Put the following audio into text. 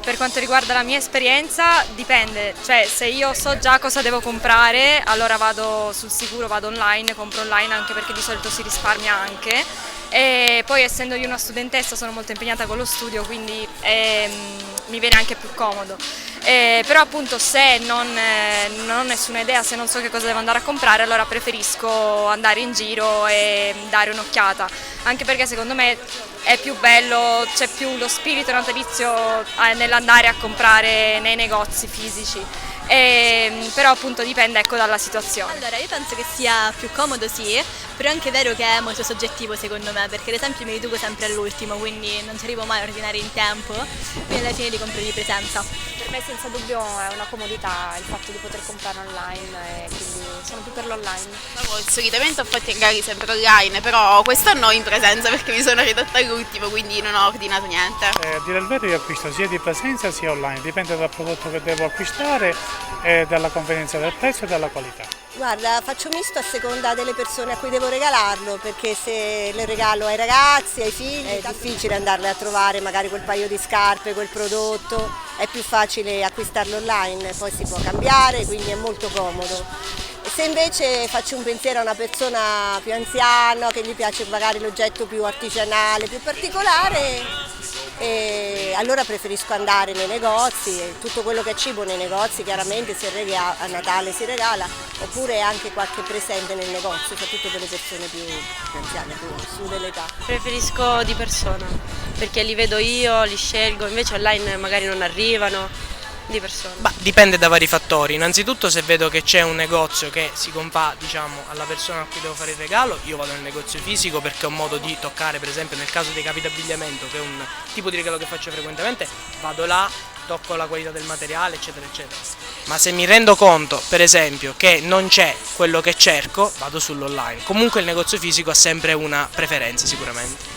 per quanto riguarda la mia esperienza dipende, cioè se io so già cosa devo comprare allora vado sul sicuro, vado online, compro online anche perché di solito si risparmia anche e poi essendo io una studentessa sono molto impegnata con lo studio quindi mi viene anche più comodo. Però appunto se non ho nessuna idea, se non so che cosa devo andare a comprare allora preferisco andare in giro e dare un'occhiata, anche perché secondo me è più bello, c'è più lo spirito natalizio nell'andare a comprare nei negozi fisici, però appunto dipende ecco, dalla situazione. Allora, io penso che sia più comodo sì, però è anche vero che è molto soggettivo secondo me, perché ad esempio mi riduco sempre all'ultimo, quindi non ci arrivo mai a ordinare in tempo, quindi alla fine li compro di presenza. Per me senza dubbio è una comodità il fatto di poter comprare online e quindi sono più per l'online. Solitamente ho fatto i regali sempre online, però quest'anno in presenza perché mi sono ridotta all'ultimo, quindi non ho ordinato niente. A dire il vero io acquisto sia di presenza sia online, dipende dal prodotto che devo acquistare, dalla convenienza del prezzo e dalla qualità. Guarda, faccio misto a seconda delle persone a cui devo regalarlo, perché se lo regalo ai ragazzi, ai figli, è difficile andarle a trovare magari quel paio di scarpe, quel prodotto, è più facile acquistarlo online, poi si può cambiare, quindi è molto comodo. Se invece faccio un pensiero a una persona più anziana, che gli piace magari l'oggetto più artigianale, più particolare, allora preferisco andare nei negozi, tutto quello che è cibo nei negozi chiaramente a Natale si regala, oppure anche qualche presente nel negozio, soprattutto per le persone più anziane, più su dell'età. Preferisco di persona, perché li vedo io, li scelgo, invece online magari non arrivano. Di persona. Dipende da vari fattori. Innanzitutto se vedo che c'è un negozio che si confà, diciamo, alla persona a cui devo fare il regalo, io vado nel negozio fisico perché ho modo di toccare, per esempio nel caso dei capi d'abbigliamento, che è un tipo di regalo che faccio frequentemente, vado là, tocco la qualità del materiale, eccetera, eccetera. Ma se mi rendo conto, per esempio, che non c'è quello che cerco, vado sull'online. Comunque il negozio fisico ha sempre una preferenza sicuramente.